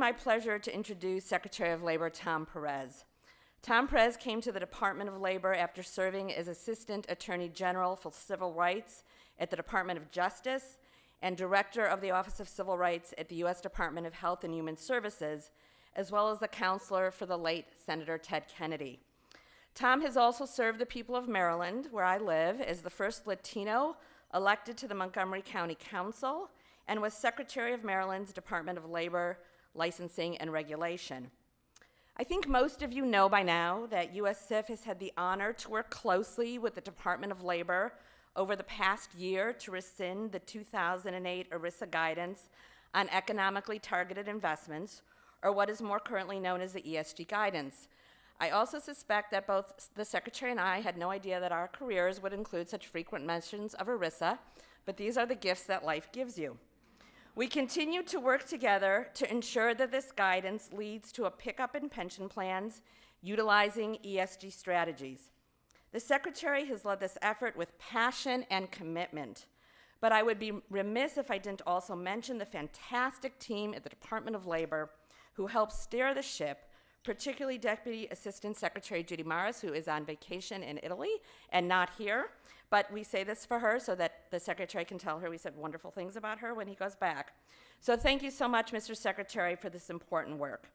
my pleasure to introduce Secretary of Labor Tom Perez. Tom Perez came to the Department of Labor after serving as Assistant Attorney General for Civil Rights at the Department of Justice and Director of the Office of Civil Rights at the U.S. Department of Health and Human Services, as well as the counselor for the late Senator Ted Kennedy. Tom has also served the people of Maryland, where I live, as the first Latino elected to the Montgomery County Council and was Secretary of Maryland's Department of Labor, Licensing and Regulation. I think most of you know by now that USCIF has had the honor to work closely with the Department of Labor over the past year to rescind the 2008 ERISA guidance on economically targeted investments, or what is more currently known as the ESG guidance. I also suspect that both the Secretary and I had no idea that our careers would include such frequent mentions of ERISA, but these are the gifts that life gives you. We continue to work together to ensure that this guidance leads to a pickup in pension plans utilizing ESG strategies. The Secretary has led this effort with passion and commitment, but I would be remiss if I didn't also mention the fantastic team at the Department of Labor who helped steer the ship, particularly Deputy Assistant Secretary Judy Morris, who is on vacation in Italy and not here. But we say this for her so that the Secretary can tell her we said wonderful things about her when he goes back. So thank you so much, Mr. Secretary, for this important work.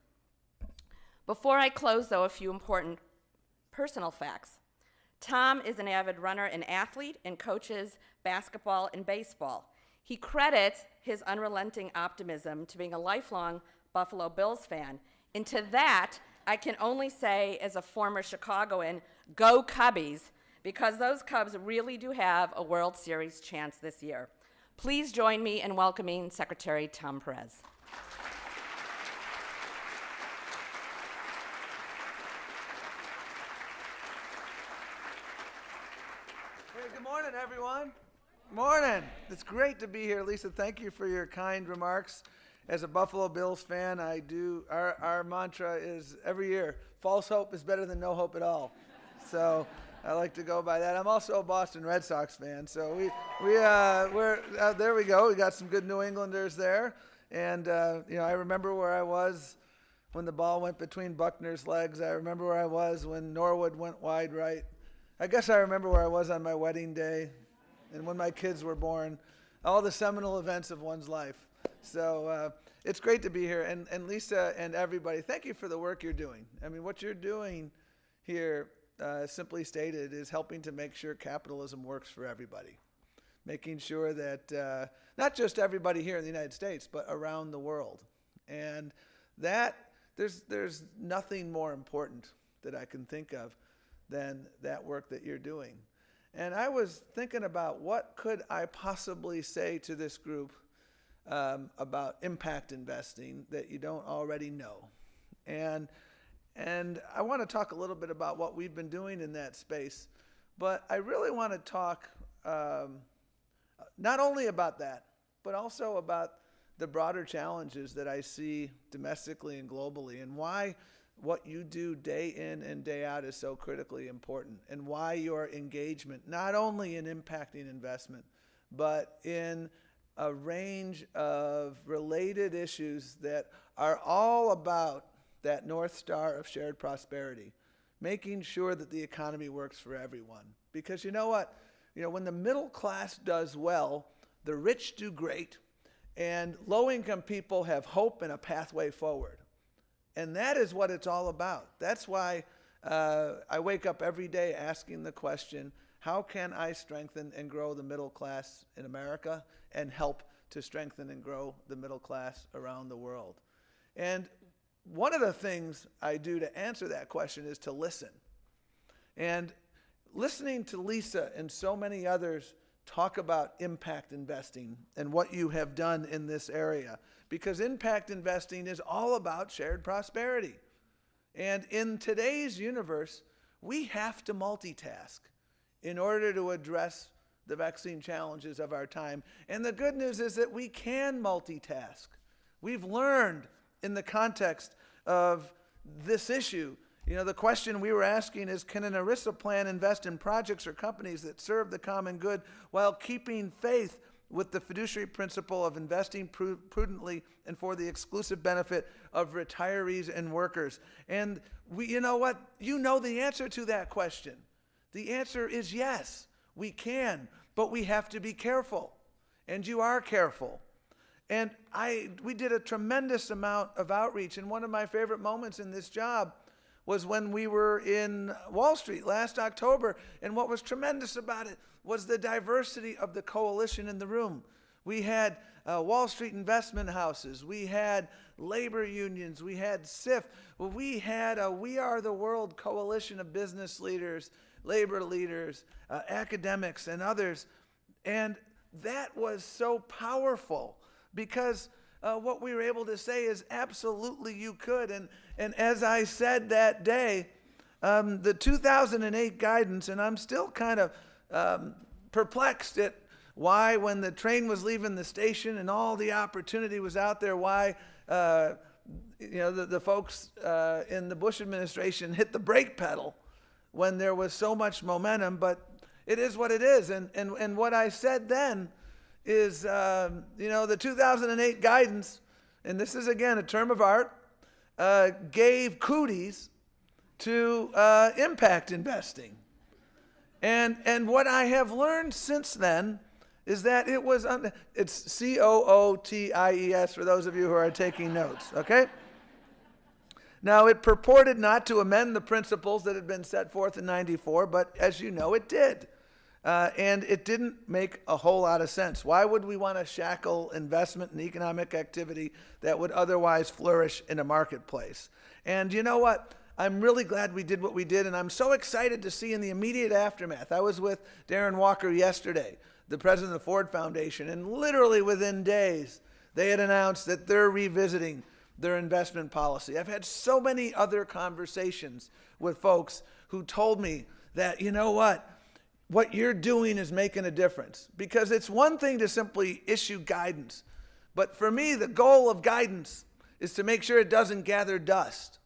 Before I close, though, a few important personal facts. Tom is an avid runner and athlete and coaches basketball and baseball. He credits his unrelenting optimism to being a lifelong Buffalo Bills fan. And to that, I can only say, as a former Chicagoan, go Cubbies, because those Cubs really do have a World Series chance this year. Please join me in welcoming Secretary Tom Perez. Hey, good morning, everyone. Good morning. It's great to be here. Lisa, thank you for your kind remarks. As a Buffalo Bills fan, our mantra is every year, false hope is better than no hope at all. So I like to go by that. I'm also a Boston Red Sox fan, so we're there we go. We got some good New Englanders there. And, I remember where I was when the ball went between Buckner's legs. I remember where I was when Norwood went wide right. I guess I remember where I was on my wedding day and when my kids were born, all the seminal events of one's life. So it's great to be here. And Lisa and everybody, thank you for the work you're doing. I mean, what you're doing here, simply stated, is helping to make sure capitalism works for everybody. Making sure that not just everybody here in the United States, but around the world. And that, there's nothing more important that I can think of than that work that you're doing. And I was thinking about what could I possibly say to this group about impact investing that you don't already know. And I want to talk a little bit about what we've been doing in that space, but I really want to talk not only about that, but also about the broader challenges that I see domestically and globally, and why what you do day in and day out is so critically important, and why your engagement, not only in impacting investment, but in a range of related issues that are all about that North Star of shared prosperity, making sure that the economy works for everyone. Because you know what? When the middle class does well, the rich do great, and low-income people have hope and a pathway forward. And that is what it's all about. That's why I wake up every day asking the question, how can I strengthen and grow the middle class in America and help to strengthen and grow the middle class around the world? And one of the things I do to answer that question is to listen. And listening to Lisa and so many others talk about impact investing and what you have done in this area, because impact investing is all about shared prosperity. And in today's universe, we have to multitask in order to address the vexing challenges of our time. And the good news is that we can multitask. We've learned in the context of this issue, the question we were asking is, can an ERISA plan invest in projects or companies that serve the common good while keeping faith with the fiduciary principle of investing prudently and for the exclusive benefit of retirees and workers. And you know what? You know the answer to that question. The answer is yes, we can, but we have to be careful. And you are careful. And we did a tremendous amount of outreach. And one of my favorite moments in this job was when we were in Wall Street last October. And what was tremendous about it was the diversity of the coalition in the room. We had Wall Street investment houses. We had labor unions. We had SIF. We had a We Are the World coalition of business leaders, labor leaders, academics, and others. And that was so powerful because what we were able to say is absolutely you could. And as I said that day, the 2008 guidance, and I'm still kind of perplexed at why, when the train was leaving the station and all the opportunity was out there, why the folks in the Bush administration hit the brake pedal when there was so much momentum. But it is what it is. And what I said then is, the 2008 guidance, and this is again a term of art, gave cooties to impact investing. And what I have learned since then is that it's COOTIES for those of you who are taking notes, okay? Now, it purported not to amend the principles that had been set forth in 94, but as you know, it did. And it didn't make a whole lot of sense. Why would we want to shackle investment and economic activity that would otherwise flourish in a marketplace? And you know what? I'm really glad we did what we did, and I'm so excited to see in the immediate aftermath. I was with Darren Walker yesterday, the president of the Ford Foundation, and literally within days, they had announced that they're revisiting their investment policy. I've had so many other conversations with folks who told me that, you know what you're doing is making a difference. Because it's one thing to simply issue guidance, but for me, the goal of guidance is to make sure it doesn't gather dust.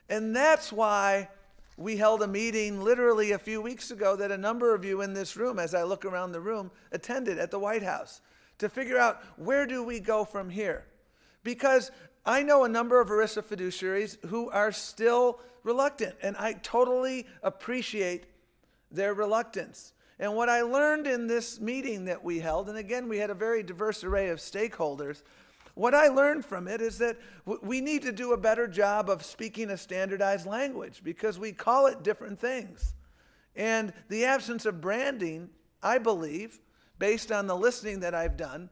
And that's why we held a meeting literally a few weeks ago that a number of you in this room, as I look around the room, attended at the White House to figure out, where do we go from here? Because I know a number of ERISA fiduciaries who are still reluctant, and I totally appreciate their reluctance. And what I learned in this meeting that we held, and again, we had a very diverse array of stakeholders, what I learned from it is that we need to do a better job of speaking a standardized language because we call it different things. And the absence of branding, I believe, based on the listening that I've done,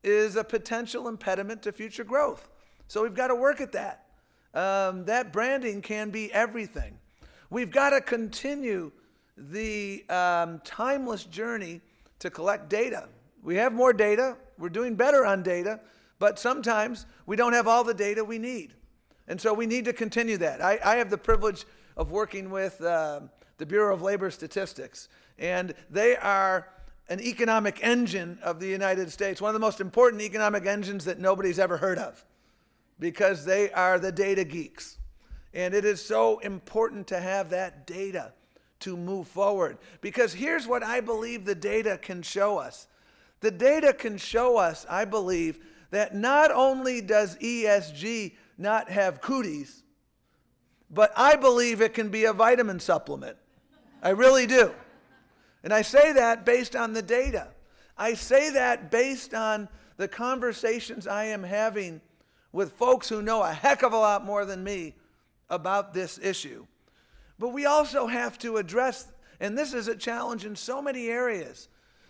is a potential impediment to future growth. So we've got to work at that. That branding can be everything. We've got to continue the timeless journey to collect data. We have more data. We're doing better on data. But sometimes we don't have all the data we need. And so we need to continue that. I have the privilege of working with the Bureau of Labor Statistics. And they are an economic engine of the United States, one of the most important economic engines that nobody's ever heard of, because they are the data geeks. And it is so important to have that data to move forward. Because here's what I believe the data can show us. The data can show us, I believe, that not only does ESG not have cooties, but I believe it can be a vitamin supplement. I really do. And I say that based on the data. I say that based on the conversations I am having with folks who know a heck of a lot more than me about this issue. But we also have to address, and this is a challenge in so many areas,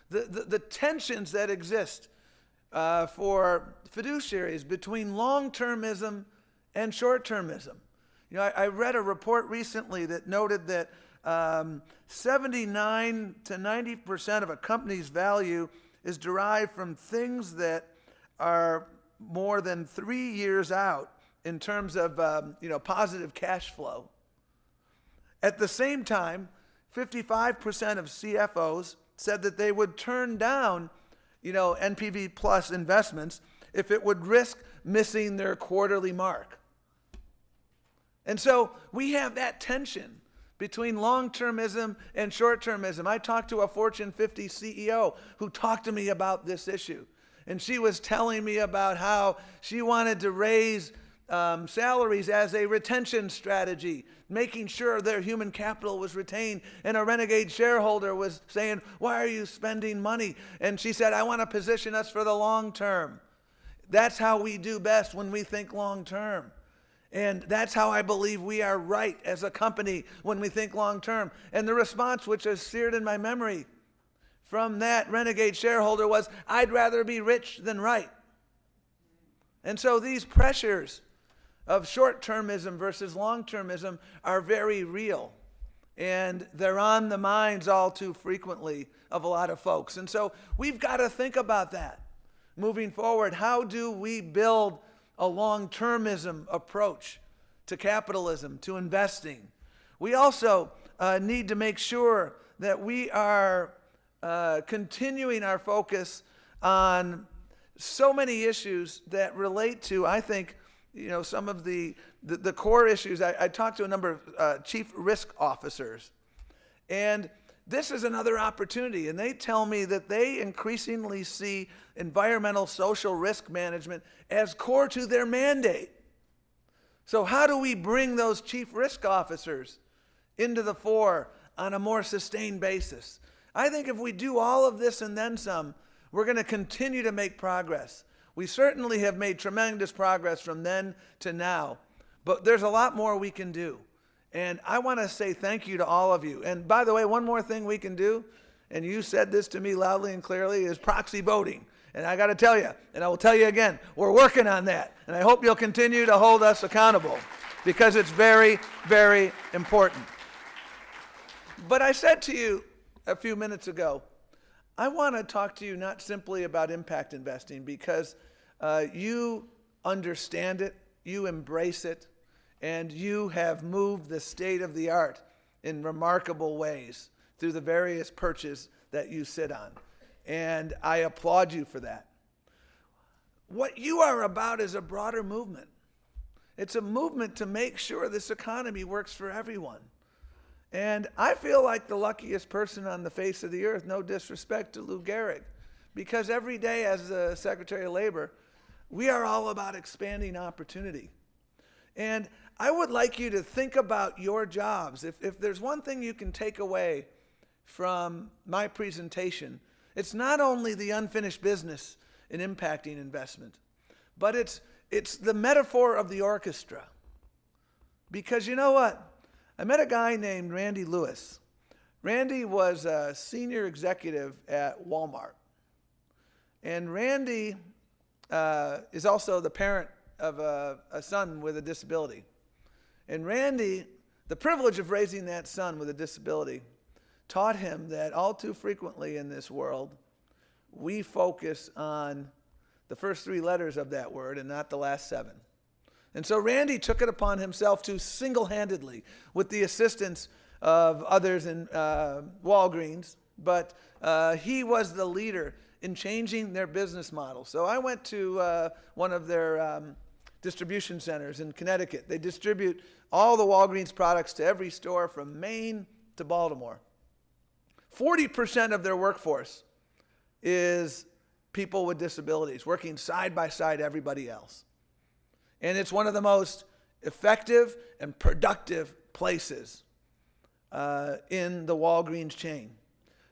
the tensions that exist for fiduciaries between long-termism and short-termism. You know, I read a report recently that noted that 79 to 90% of a company's value is derived from things that are more than 3 years out in terms of positive cash flow. At the same time, 55% of CFOs said that they would turn down NPV plus investments if it would risk missing their quarterly mark. And so we have that tension between long-termism and short-termism. I talked to a Fortune 50 CEO who talked to me about this issue. And she was telling me about how she wanted to raise salaries as a retention strategy, making sure their human capital was retained. And a renegade shareholder was saying, why are you spending money? And she said, I want to position us for the long term. That's how we do best, when we think long term. And that's how I believe we are right as a company, when we think long term. And the response, which is seared in my memory from that renegade shareholder, was, I'd rather be rich than right. And so these pressures of short-termism versus long-termism are very real. And they're on the minds all too frequently of a lot of folks. And so we've got to think about that moving forward. How do we build a long-termism approach to capitalism, to investing? We also need to make sure that we are continuing our focus on so many issues that relate to, I think, some of the core issues. I talked to a number of chief risk officers, and this is another opportunity. And they tell me that they increasingly see environmental social risk management as core to their mandate. So how do we bring those chief risk officers into the fore on a more sustained basis? I think if we do all of this and then some, we're going to continue to make progress. We certainly have made tremendous progress from then to now, but there's a lot more we can do. And I want to say thank you to all of you. And by the way, one more thing we can do, and you said this to me loudly and clearly, is proxy voting. And I got to tell you, and I will tell you again, we're working on that. And I hope you'll continue to hold us accountable, because it's very, very important. But I said to you a few minutes ago, I want to talk to you not simply about impact investing, because you understand it, you embrace it, and you have moved the state of the art in remarkable ways through the various perches that you sit on. And I applaud you for that. What you are about is a broader movement. It's a movement to make sure this economy works for everyone. And I feel like the luckiest person on the face of the earth, no disrespect to Lou Gehrig, because every day as the Secretary of Labor, we are all about expanding opportunity. And I would like you to think about your jobs. If there's one thing you can take away from my presentation, it's not only the unfinished business in impacting investment, but it's the metaphor of the orchestra. Because you know what? I met a guy named Randy Lewis. Randy was a senior executive at Walmart. And Randy is also the parent of a son with a disability. And Randy, the privilege of raising that son with a disability, taught him that all too frequently in this world, we focus on the first three letters of that word and not the last seven. And so Randy took it upon himself to single-handedly, with the assistance of others in Walgreens, but he was the leader in changing their business model. So I went to one of their distribution centers in Connecticut. They distribute all the Walgreens products to every store from Maine to Baltimore. 40% of their workforce is people with disabilities, working side by side everybody else. And it's one of the most effective and productive places in the Walgreens chain.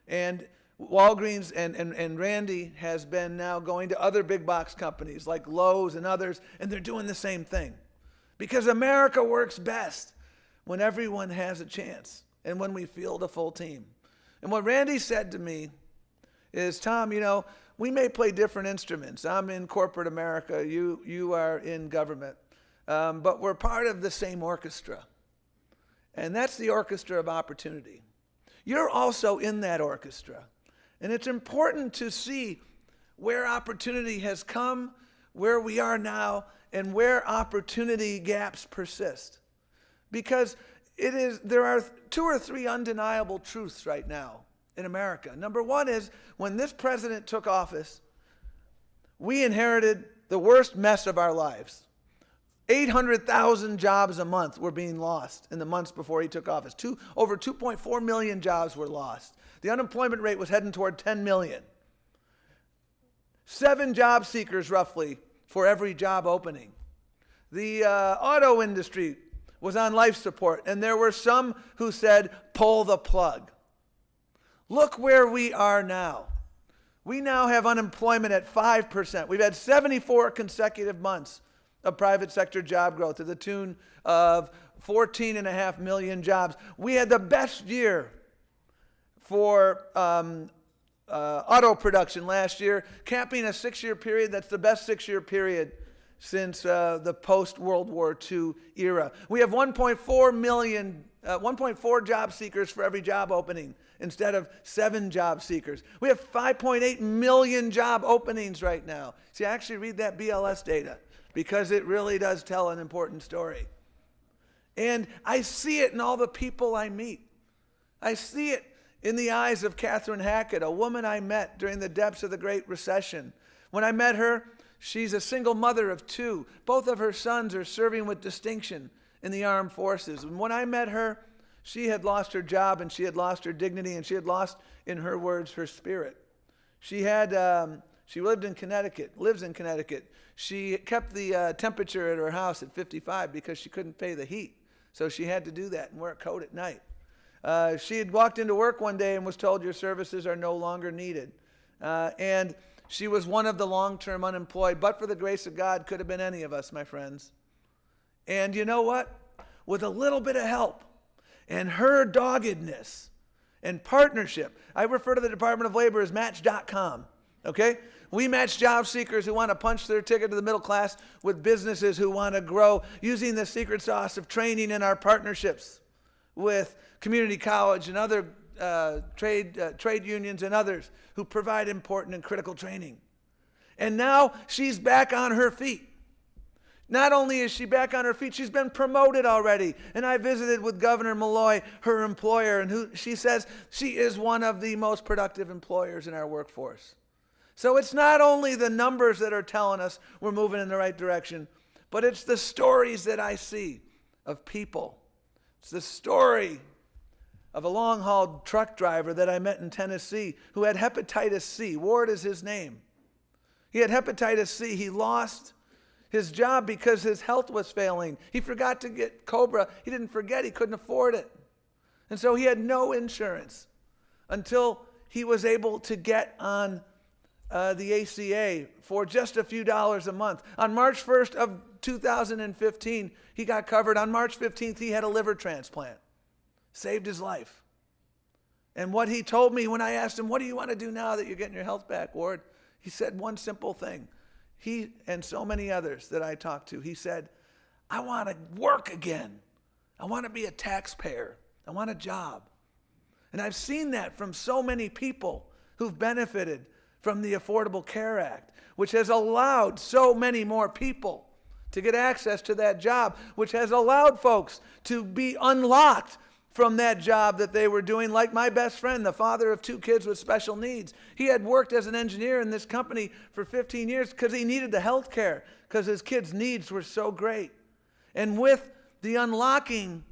And Walgreens and Randy has been now going to other big box companies like Lowe's and others, and they're doing the same thing. Because America works best when everyone has a chance and when we field a full team. And what Randy said to me is, Tom, we may play different instruments. I'm in corporate America, you are in government, but we're part of the same orchestra. And that's the orchestra of opportunity. You're also in that orchestra. And it's important to see where opportunity has come, where we are now, and where opportunity gaps persist. Because there are two or three undeniable truths right now in America. Number one is, when this president took office, we inherited the worst mess of our lives. 800,000 jobs a month were being lost in the months before he took office. Over 2.4 million jobs were lost. The unemployment rate was heading toward 10 million. 7 job seekers roughly for every job opening. The auto industry was on life support, and there were some who said, pull the plug. Look where we are now. We now have unemployment at 5%. We've had 74 consecutive months of private sector job growth to the tune of 14.5 million jobs. We had the best year for auto production last year, capping a 6-year period. That's the best 6-year period since the post-World War II era. We have 1.4 job seekers for every job opening instead of 7 job seekers. We have 5.8 million job openings right now. See, I actually read that BLS data because it really does tell an important story. And I see it in all the people I meet. I see it in the eyes of Catherine Hackett, a woman I met during the depths of the Great Recession. When I met her, she's a single mother of 2. Both of her sons are serving with distinction in the armed forces. And when I met her, she had lost her job and she had lost her dignity and she had lost, in her words, her spirit. She lived in Connecticut, lives in Connecticut. She kept the temperature at her house at 55 because she couldn't pay the heat. So she had to do that and wear a coat at night. She had walked into work one day and was told your services are no longer needed. And she was one of the long-term unemployed, but for the grace of God, could have been any of us, my friends. And you know what? With a little bit of help and her doggedness and partnership, I refer to the Department of Labor as Match.com, okay? We match job seekers who want to punch their ticket to the middle class with businesses who want to grow using the secret sauce of training in our partnerships with community college and other trade unions and others who provide important and critical training. And now she's back on her feet. Not only is she back on her feet, she's been promoted already. And I visited with Governor Malloy, her employer, and who she says she is one of the most productive employers in our workforce. So it's not only the numbers that are telling us we're moving in the right direction, but it's the stories that I see of people. It's the story of a long-haul truck driver that I met in Tennessee who had hepatitis C. Ward is his name. He had hepatitis C. He lost his job because his health was failing. He forgot to get COBRA. He didn't forget. He couldn't afford it. And so he had no insurance until he was able to get on the ACA for just a few dollars a month. On March 1st of 2015, he got covered. On March 15th, he had a liver transplant. Saved his life. And what he told me when I asked him, what do you want to do now that you're getting your health back, Ward? He said one simple thing. He and so many others that I talked to, he said, I want to work again. I want to be a taxpayer. I want a job. And I've seen that from so many people who've benefited from the Affordable Care Act, which has allowed so many more people to get access to that job, which has allowed folks to be unlocked from that job that they were doing. Like my best friend, the father of 2 kids with special needs. He had worked as an engineer in this company for 15 years because he needed the health care because his kids' needs were so great. And with the unlocking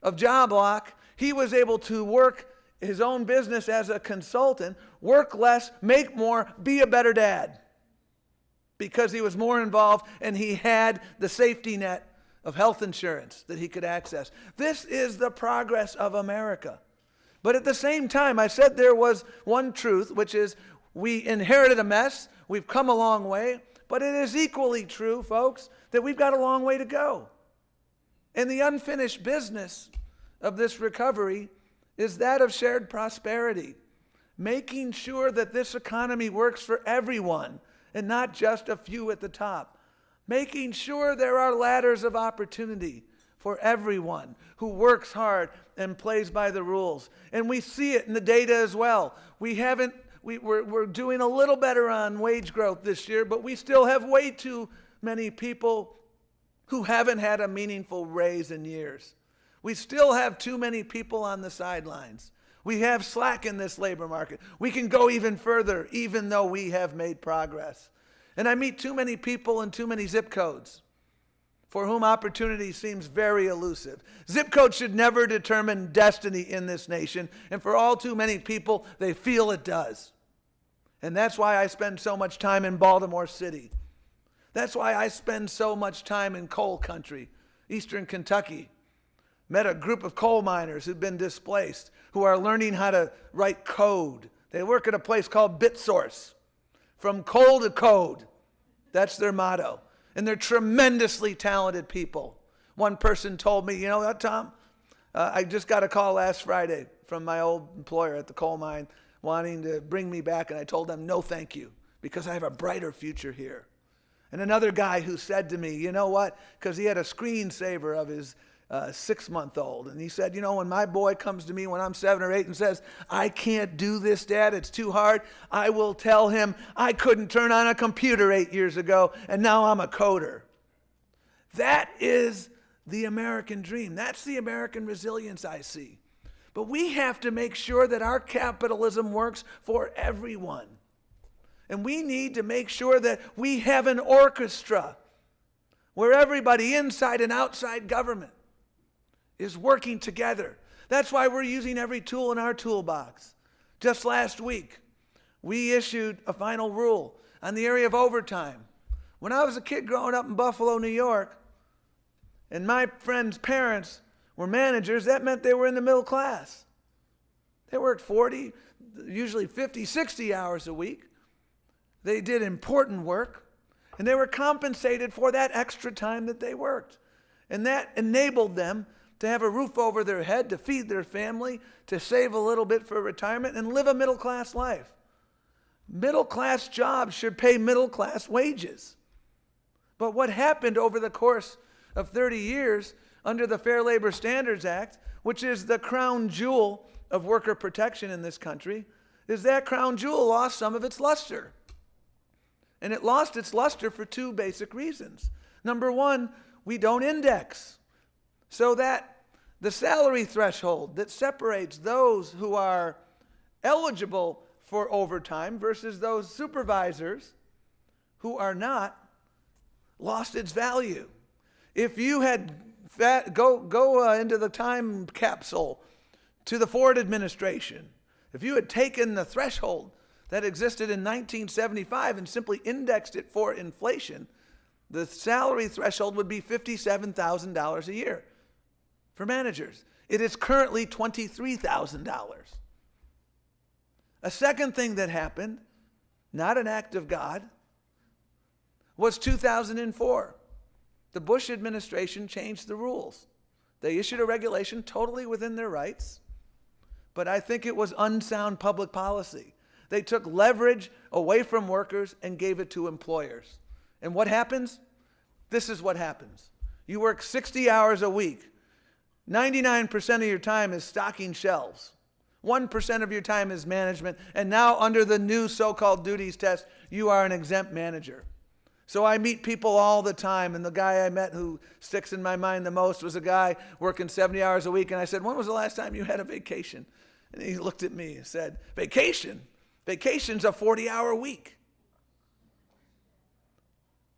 of Job Lock, he was able to work his own business as a consultant, work less, make more, be a better dad. Because he was more involved and he had the safety net of health insurance that he could access. This is the progress of America. But at the same time, I said there was one truth, which is we inherited a mess, we've come a long way, but it is equally true, folks, that we've got a long way to go. And the unfinished business of this recovery is that of shared prosperity, making sure that this economy works for everyone and not just a few at the top, making sure there are ladders of opportunity for everyone who works hard and plays by the rules. And we see it in the data as well. We're doing a little better on wage growth this year, but we still have way too many people who haven't had a meaningful raise in years. We still have too many people on the sidelines. We have slack in this labor market. We can go even further, even though we have made progress. And I meet too many people in too many zip codes for whom opportunity seems very elusive. Zip codes should never determine destiny in this nation, and for all too many people, they feel it does. And that's why I spend so much time in Baltimore City. That's why I spend so much time in coal country, eastern Kentucky. Met a group of coal miners who've been displaced, who are learning how to write code. They work at a place called BitSource. From coal to code. That's their motto. And they're tremendously talented people. One person told me, you know what, Tom? I just got a call last Friday from my old employer at the coal mine wanting to bring me back, and I told them, no thank you, because I have a brighter future here. And another guy who said to me, you know what, because he had a screensaver of his 6-month-old, and he said, you know, when my boy comes to me when I'm 7 or 8 and says, I can't do this, Dad, it's too hard, I will tell him I couldn't turn on a computer 8 years ago, and now I'm a coder. That is the American dream. That's the American resilience I see. But we have to make sure that our capitalism works for everyone. And we need to make sure that we have an orchestra where everybody inside and outside government is working together. That's why we're using every tool in our toolbox. Just last week, we issued a final rule on the area of overtime. When I was a kid growing up in Buffalo, New York, and my friends' parents were managers, that meant they were in the middle class. They worked 40, usually 50, 60 hours a week. They did important work, and they were compensated for that extra time that they worked. And that enabled them to have a roof over their head, to feed their family, to save a little bit for retirement, and live a middle-class life. Middle-class jobs should pay middle-class wages. But what happened over the course of 30 years under the Fair Labor Standards Act, which is the crown jewel of worker protection in this country, is that crown jewel lost some of its luster. And it lost its luster for 2 basic reasons. Number one, we don't index. So that the salary threshold that separates those who are eligible for overtime versus those supervisors who are not lost its value. If you had go into the time capsule to the Ford administration, if you had taken the threshold that existed in 1975 and simply indexed it for inflation, the salary threshold would be $57,000 a year for managers. It is currently $23,000. A second thing that happened, not an act of God, was 2004. The Bush administration changed the rules. They issued a regulation totally within their rights, but I think it was unsound public policy. They took leverage away from workers and gave it to employers. And what happens? This is what happens. You work 60 hours a week. 99% of your time is stocking shelves. 1% of your time is management. And now under the new so-called duties test, you are an exempt manager. So I meet people all the time, and the guy I met who sticks in my mind the most was a guy working 70 hours a week, and I said, when was the last time you had a vacation? And he looked at me and said, vacation? Vacation's a 40-hour week.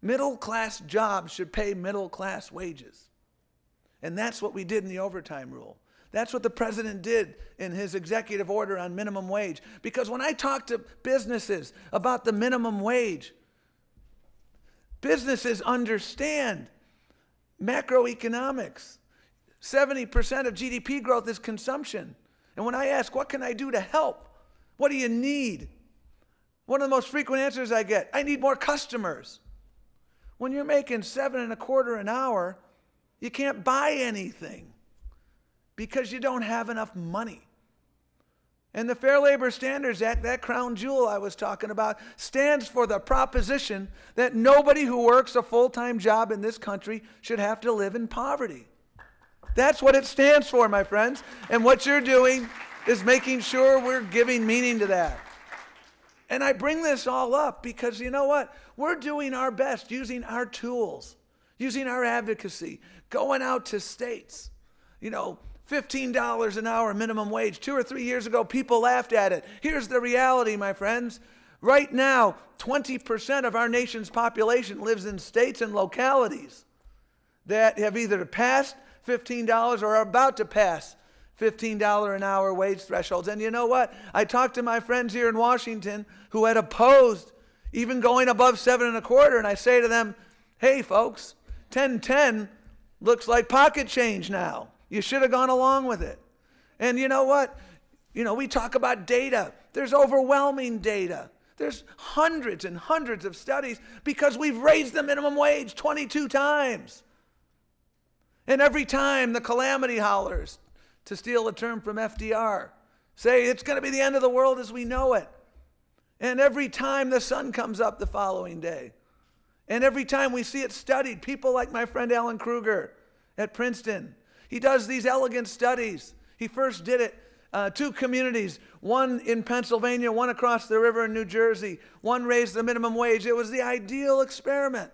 Middle-class jobs should pay middle-class wages. And that's what we did in the overtime rule. That's what the president did in his executive order on minimum wage. Because when I talk to businesses about the minimum wage, businesses understand macroeconomics. 70% of GDP growth is consumption. And when I ask, what can I do to help? What do you need? One of the most frequent answers I get, I need more customers. When you're making $7.25 an hour, you can't buy anything because you don't have enough money. And the Fair Labor Standards Act, that crown jewel I was talking about, stands for the proposition that nobody who works a full-time job in this country should have to live in poverty. That's what it stands for, my friends. And what you're doing is making sure we're giving meaning to that. And I bring this all up because you know what? We're doing our best using our tools, using our advocacy, going out to states, $15 an hour minimum wage. 2 or 3 years ago, people laughed at it. Here's the reality, my friends. Right now, 20% of our nation's population lives in states and localities that have either passed $15 or are about to pass $15 an hour wage thresholds. And you know what? I talked to my friends here in Washington who had opposed even going above 7.25, and I say to them, hey folks, 10.10 looks like pocket change now. You should have gone along with it. And you know what? We talk about data. There's overwhelming data. There's hundreds and hundreds of studies because we've raised the minimum wage 22 times. And every time the calamity hollers, to steal a term from FDR, say it's going to be the end of the world as we know it. And every time the sun comes up the following day. And every time we see it studied, people like my friend Alan Kruger at Princeton, he does these elegant studies. He first did it, 2 communities, one in Pennsylvania, one across the river in New Jersey. One raised the minimum wage. It was the ideal experiment.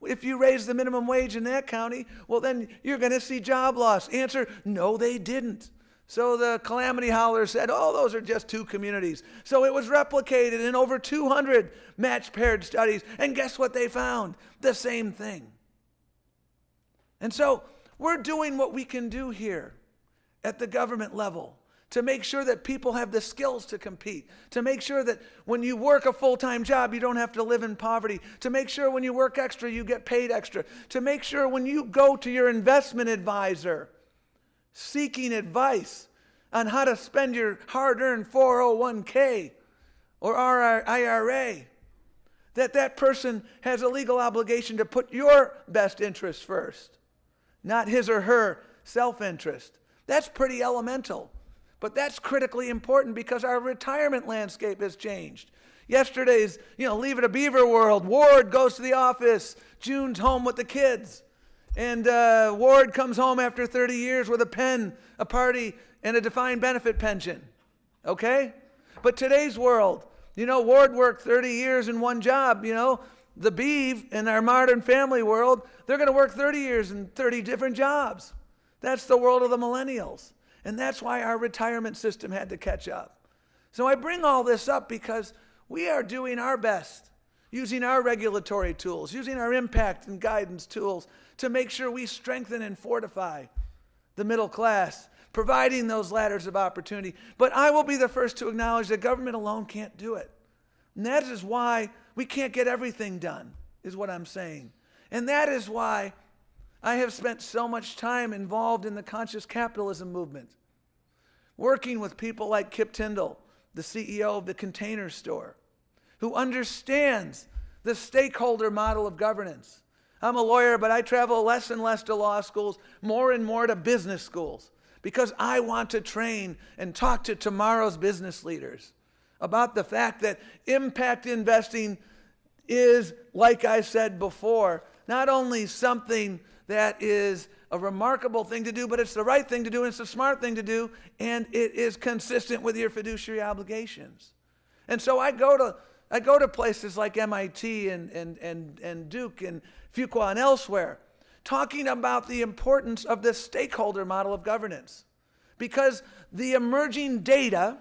If you raise the minimum wage in that county, well, then you're going to see job loss. Answer, no, they didn't. So the calamity howler said, oh, those are just 2 communities. So it was replicated in over 200 matched paired studies. And guess what they found? The same thing. And so we're doing what we can do here at the government level to make sure that people have the skills to compete, to make sure that when you work a full-time job, you don't have to live in poverty, to make sure when you work extra, you get paid extra, to make sure when you go to your investment advisor seeking advice on how to spend your hard-earned 401k or IRA, that person has a legal obligation to put your best interest first, not his or her self-interest. That's pretty elemental. But that's critically important because our retirement landscape has changed. Yesterday's, Leave It a Beaver world. Ward goes to the office. June's home with the kids. And Ward comes home after 30 years with a pen, a party, and a defined benefit pension. Okay? But today's world, Ward worked 30 years in one job. The Beav in our modern family world, they're going to work 30 years in 30 different jobs. That's the world of the millennials. And that's why our retirement system had to catch up. So I bring all this up because we are doing our best, using our regulatory tools, using our impact and guidance tools to make sure we strengthen and fortify the middle class, providing those ladders of opportunity. But I will be the first to acknowledge that government alone can't do it. And that is why we can't get everything done, is what I'm saying. And that is why I have spent so much time involved in the conscious capitalism movement, working with people like Kip Tindall, the CEO of the Container Store, who understands the stakeholder model of governance. I'm a lawyer, but I travel less and less to law schools, more and more to business schools, because I want to train and talk to tomorrow's business leaders about the fact that impact investing is, like I said before, not only something that is a remarkable thing to do, but it's the right thing to do, and it's a smart thing to do, and it is consistent with your fiduciary obligations. And so I go to places like MIT and Duke and Fuqua and elsewhere, talking about the importance of the stakeholder model of governance, because the emerging data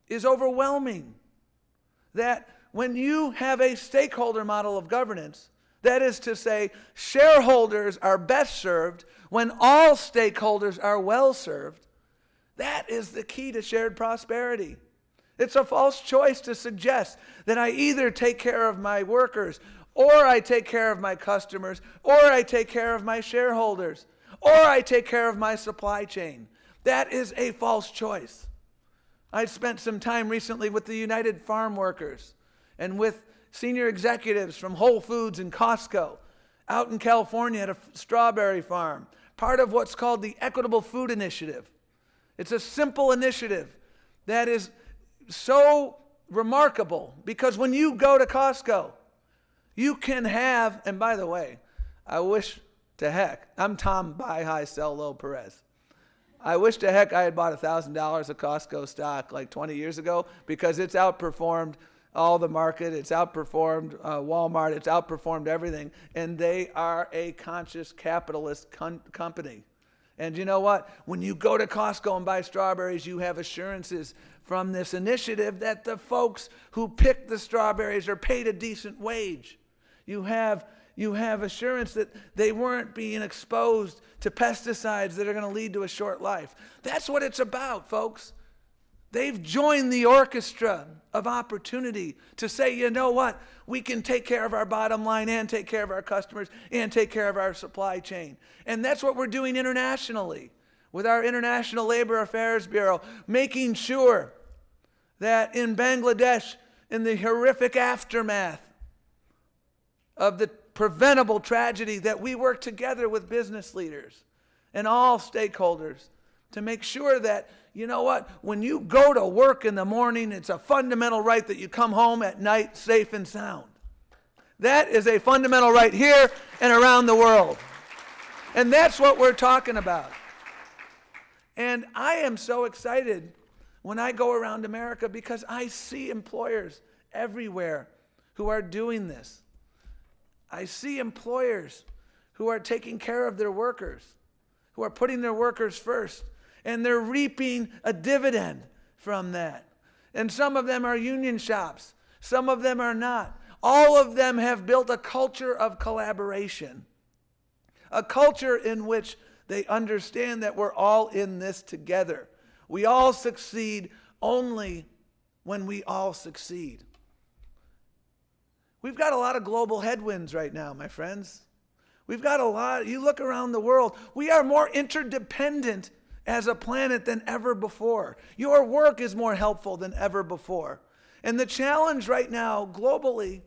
is overwhelming. That when you have a stakeholder model of governance, that is to say, shareholders are best served when all stakeholders are well served. That is the key to shared prosperity. It's a false choice to suggest that I either take care of my workers, or I take care of my customers, or I take care of my shareholders, or I take care of my supply chain. That is a false choice. I spent some time recently with the United Farm Workers and with senior executives from Whole Foods and Costco out in California at a strawberry farm, part of what's called the Equitable Food Initiative. It's a simple initiative that is so remarkable because when you go to Costco, you can have, and by the way, I wish to heck, I'm Tom Buy High, Sell Low Perez. I wish to heck I had bought $1,000 of Costco stock like 20 years ago because it's outperformed all the market, it's outperformed Walmart, it's outperformed everything, and they are a conscious capitalist company. And you know what? When you go to Costco and buy strawberries, you have assurances from this initiative that the folks who pick the strawberries are paid a decent wage. You have you have assurance that they weren't being exposed to pesticides that are going to lead to a short life. That's what it's about, folks. They've joined the orchestra of opportunity to say, you know what? We can take care of our bottom line and take care of our customers and take care of our supply chain. And that's what we're doing internationally with our International Labor Affairs Bureau, making sure that in Bangladesh, in the horrific aftermath of the preventable tragedy, that we work together with business leaders and all stakeholders to make sure that, you know what, when you go to work in the morning, it's a fundamental right that you come home at night safe and sound. That is a fundamental right here and around the world. And that's what we're talking about. And I am so excited when I go around America because I see employers everywhere who are doing this. I see employers who are taking care of their workers, who are putting their workers first, and they're reaping a dividend from that. And some of them are union shops. Some of them are not. All of them have built a culture of collaboration, a culture in which they understand that we're all in this together. We all succeed only when we all succeed. We've got a lot of global headwinds right now, my friends. We've got a lot. You look around the world, we are more interdependent as a planet than ever before. Your work is more helpful than ever before. And the challenge right now globally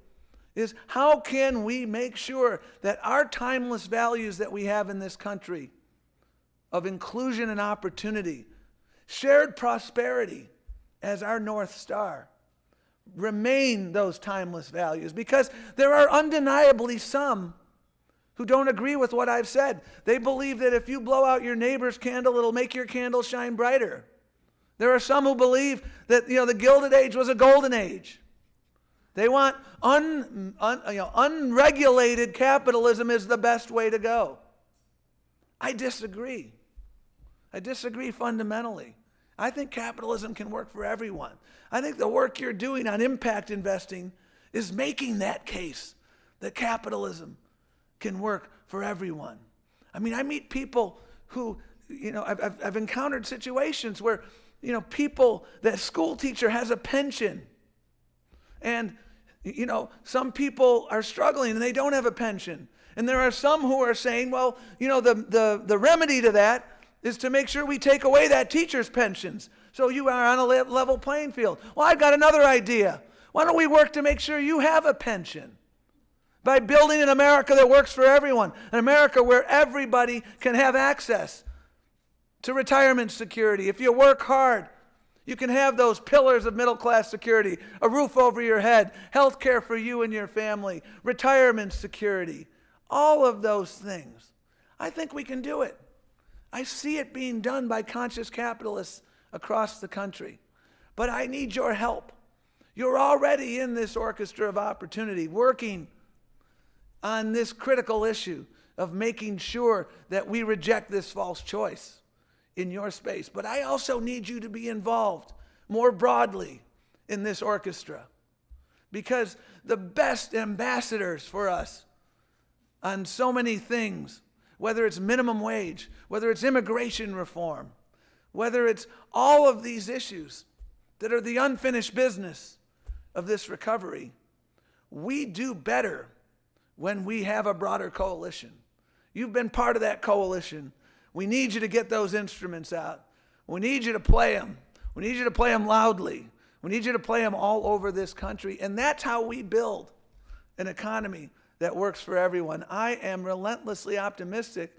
is how can we make sure that our timeless values that we have in this country of inclusion and opportunity, shared prosperity as our North Star, remain those timeless values? Because there are undeniably some who don't agree with what I've said. They believe that if you blow out your neighbor's candle, it'll make your candle shine brighter. There are some who believe that the Gilded Age was a golden age. They want unregulated capitalism is the best way to go. I disagree. I disagree fundamentally. I think capitalism can work for everyone. I think the work you're doing on impact investing is making that case that capitalism can work for everyone. I mean, I meet people who, I've encountered situations where, people, that school teacher has a pension. And, some people are struggling and they don't have a pension. And there are some who are saying, well, the remedy to that is to make sure we take away that teacher's pensions so you are on a level playing field. Well, I've got another idea. Why don't we work to make sure you have a pension? By building an America that works for everyone, an America where everybody can have access to retirement security. If you work hard, you can have those pillars of middle-class security, a roof over your head, health care for you and your family, retirement security, all of those things. I think we can do it. I see it being done by conscious capitalists across the country. But I need your help. You're already in this orchestra of opportunity, working on this critical issue of making sure that we reject this false choice in your space. But I also need you to be involved more broadly in this orchestra, because the best ambassadors for us on so many things, whether it's minimum wage, whether it's immigration reform, whether it's all of these issues that are the unfinished business of this recovery, we do better when we have a broader coalition. You've been part of that coalition. We need you to get those instruments out. We need you to play them. We need you to play them loudly. We need you to play them all over this country. And that's how we build an economy that works for everyone. I am relentlessly optimistic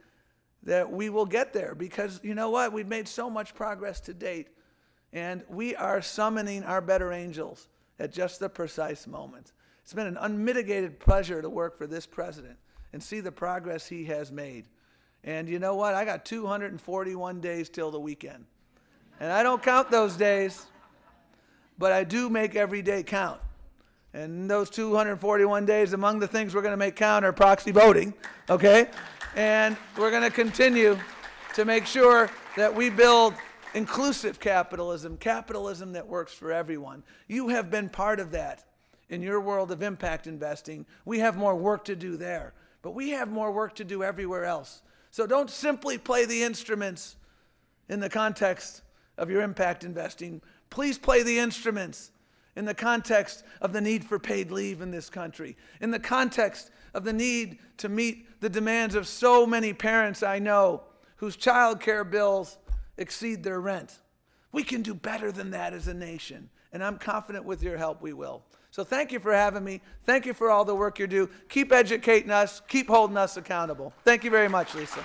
that we will get there, because you know what? We've made so much progress to date, and we are summoning our better angels at just the precise moment. It's been an unmitigated pleasure to work for this president and see the progress he has made. And you know what? I got 241 days till the weekend. And I don't count those days, but I do make every day count. And those 241 days, among the things we're going to make count are proxy voting, okay? And we're going to continue to make sure that we build inclusive capitalism, capitalism that works for everyone. You have been part of that in your world of impact investing. We have more work to do there, but we have more work to do everywhere else. So don't simply play the instruments in the context of your impact investing. Please play the instruments in the context of the need for paid leave in this country, in the context of the need to meet the demands of so many parents I know whose child care bills exceed their rent. We can do better than that as a nation, and I'm confident with your help we will. So thank you for having me. Thank you for all the work you do. Keep educating us. Keep holding us accountable. Thank you very much, Lisa.